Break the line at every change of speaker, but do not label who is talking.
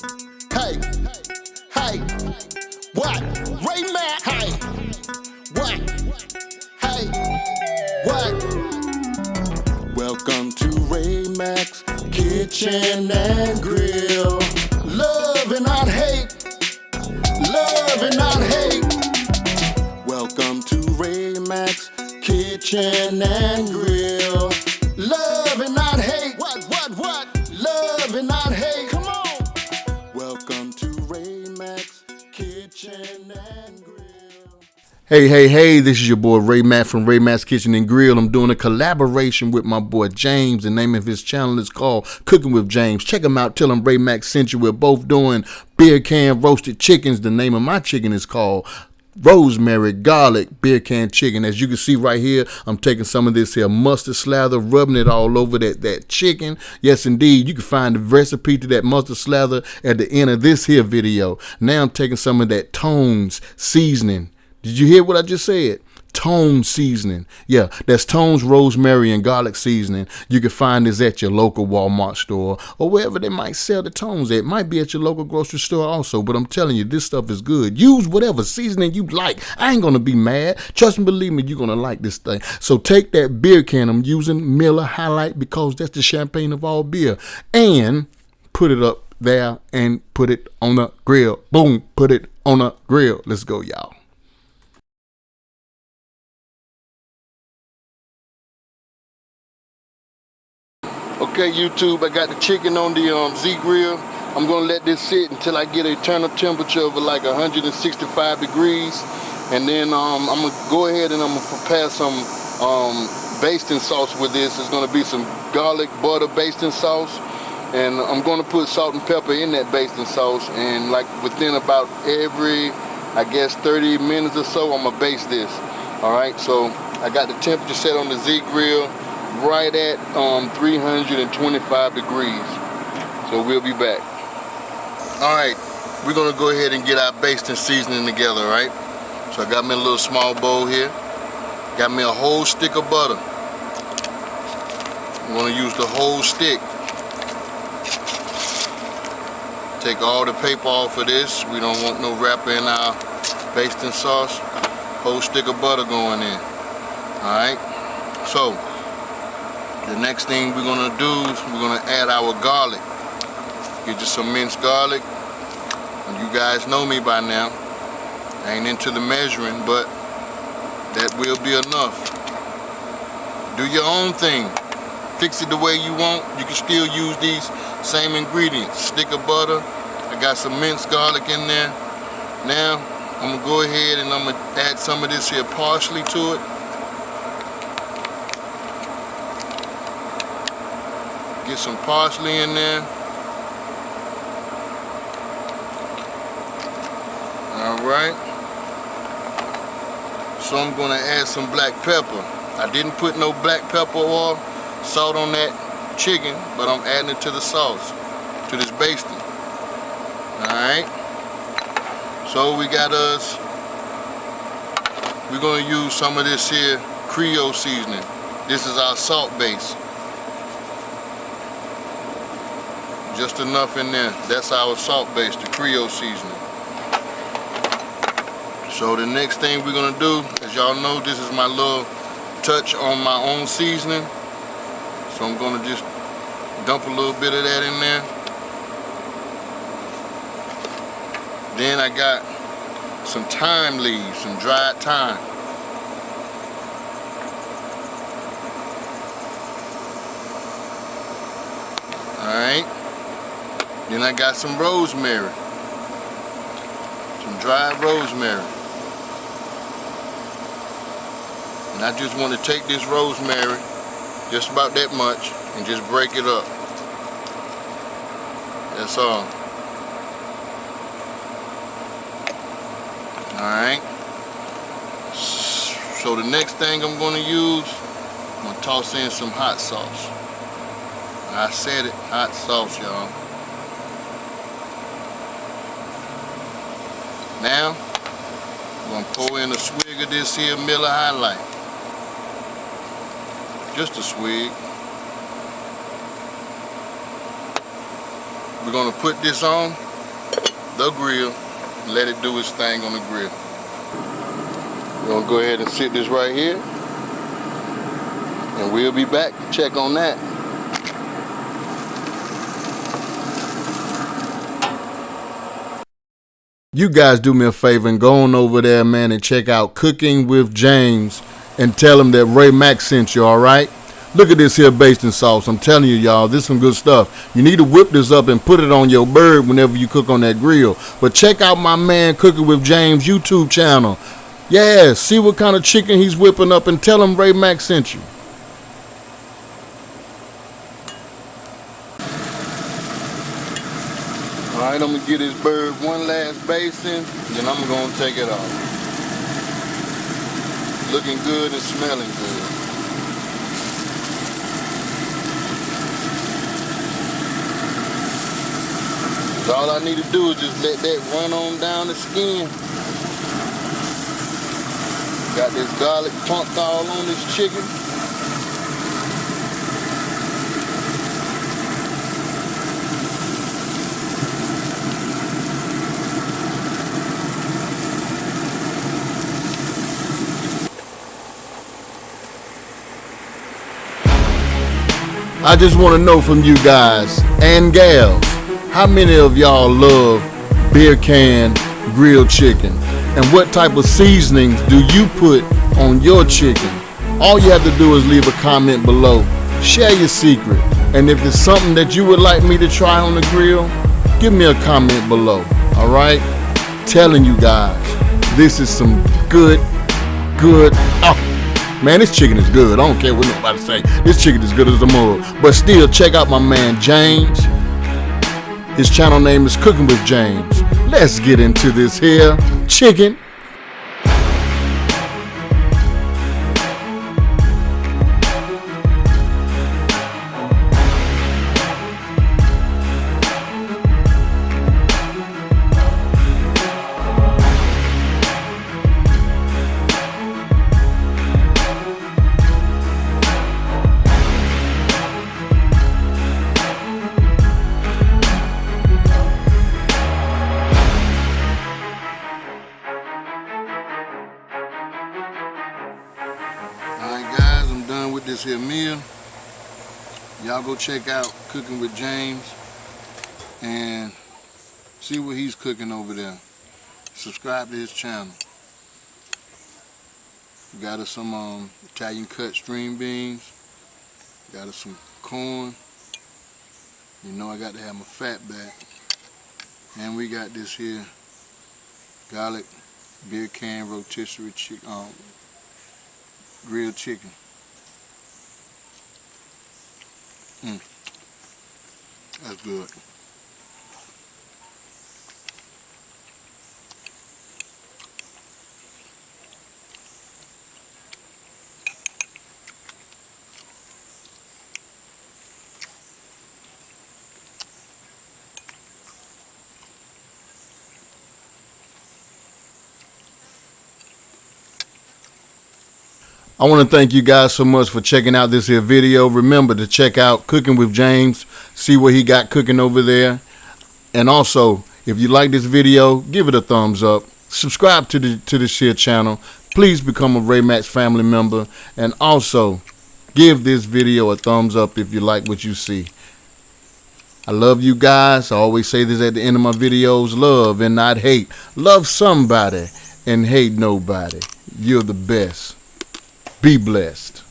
Hey, hey, what? Ray Mack, hey, what? Hey, what? Welcome to Ray Mack's Kitchen and Grill. Love and not hate. Love and not hate. Welcome to Ray Mack's Kitchen and Grill. Love and not hate. What? Love and not hate. Come on. Welcome to Ray Mack's Kitchen and Grill. Hey, this is your boy Ray Mack from Ray Mack's Kitchen and Grill. I'm doing a collaboration with my boy James. The name of his channel is called Cookin with James. Check him out. Tell him Ray Mack sent you. We're both doing beer can roasted chickens. The name of my chicken is called Rosemary garlic beer can chicken. As you can see right here, I'm taking some of this here mustard slather, rubbing it all over that chicken. Yes, indeed. You can find the recipe to that mustard slather at the end of this here video. Now I'm taking some of that Tones seasoning. Did you hear what I just said? Tone seasoning. Yeah, that's Tone's rosemary and garlic seasoning. You can find this at your local Walmart store or wherever they might sell the Tones at. It might be at your local grocery store also, but I'm telling you, this stuff is good. Use whatever seasoning you like. I ain't gonna be mad. Trust me, believe me, you're gonna like this thing. So take that beer can I'm using, Miller High Life, because that's the champagne of all beer, and put it up there and put it on the grill. Boom, put it on the grill. Let's go, y'all. Okay, YouTube, I got the chicken on the Z grill. I'm gonna let this sit until I get a turn up temperature of like 165 degrees, and then I'm gonna go ahead and I'm gonna prepare some basting sauce with this. It's gonna be some garlic butter basting sauce, and I'm gonna put salt and pepper in that basting sauce, and like within about every, I guess, 30 minutes or so, I'm gonna baste this. All right, so I got the temperature set on the Z grill right at 325 degrees. So we'll be back. All right, we're gonna go ahead and get our basting seasoning together, right? So I got me a little small bowl here. Got me a whole stick of butter. I'm gonna use the whole stick. Take all the paper off of this. We don't want no wrapper in our basting sauce. Whole stick of butter going in. All right, so the next thing we're gonna do is we're gonna add our garlic. Get you some minced garlic. And you guys know me by now. I ain't into the measuring, but that will be enough. Do your own thing. Fix it the way you want. You can still use these same ingredients. Stick of butter. I got some minced garlic in there. Now, I'm gonna go ahead and I'm gonna add some of this here parsley to it. Get some parsley in there. All right. So I'm gonna add some black pepper. I didn't put no black pepper or salt on that chicken, but I'm adding it to the sauce, to this basting. All right. So we got us, we're gonna use some of this here Creole seasoning. This is our salt base. Just enough in there. That's our salt base, the Creole seasoning. So the next thing we're gonna do, as y'all know, this is my little touch on my own seasoning. So I'm gonna just dump a little bit of that in there. Then I got some thyme leaves, some dried thyme. All right. Then I got some rosemary, some dried rosemary. And I just want to take this rosemary, just about that much, and just break it up. That's all. Alright. So the next thing I'm going to use, I'm going to toss in some hot sauce. I said it, hot sauce, y'all. Now, I'm going to pour in a swig of this here Miller High Life. Just a swig. We're going to put this on the grill, let it do its thing on the grill. We're gonna go ahead and sit this right here, and we'll be back to check on that. You guys do me a favor and go on over there, man, and check out Cooking with James and tell him that Ray Mack sent you, all right? Look at this here basting sauce. I'm telling you, y'all, this is some good stuff. You need to whip this up and put it on your bird whenever you cook on that grill. But check out my man Cooking with James YouTube channel. Yeah, see what kind of chicken he's whipping up and tell him Ray Mack sent you. All right, I'm gonna get this bird one last basting, then I'm gonna take it off. Looking good and smelling good. So all I need to do is just let that run on down the skin. Got this garlic pumped all on this chicken. I just want to know from you guys and gals, how many of y'all love beer can grilled chicken? And what type of seasonings do you put on your chicken? All you have to do is leave a comment below. Share your secret. And if it's something that you would like me to try on the grill, give me a comment below. All right? Telling you guys, this is some good. Oh. Man, this chicken is good. I don't care what nobody say. This chicken is good as a mug. But still, check out my man James. His channel name is Cooking with James. Let's get into this here chicken. With this here meal, y'all go check out Cooking with James and see what he's cooking over there. Subscribe to his channel. We got us some Italian cut string beans, got us some corn, you know I got to have my fat back, and we got this here garlic beer can rotisserie chicken, grilled chicken. That's good. I want to thank you guys so much for checking out this here video. Remember to check out Cooking with James, see what he got cooking over there. And also, if you like this video, give it a thumbs up. Subscribe to this here channel. Please become a Ray Mack family member. And also, give this video a thumbs up if you like what you see. I love you guys. I always say this at the end of my videos. Love and not hate. Love somebody and hate nobody. You're the best. Be blessed.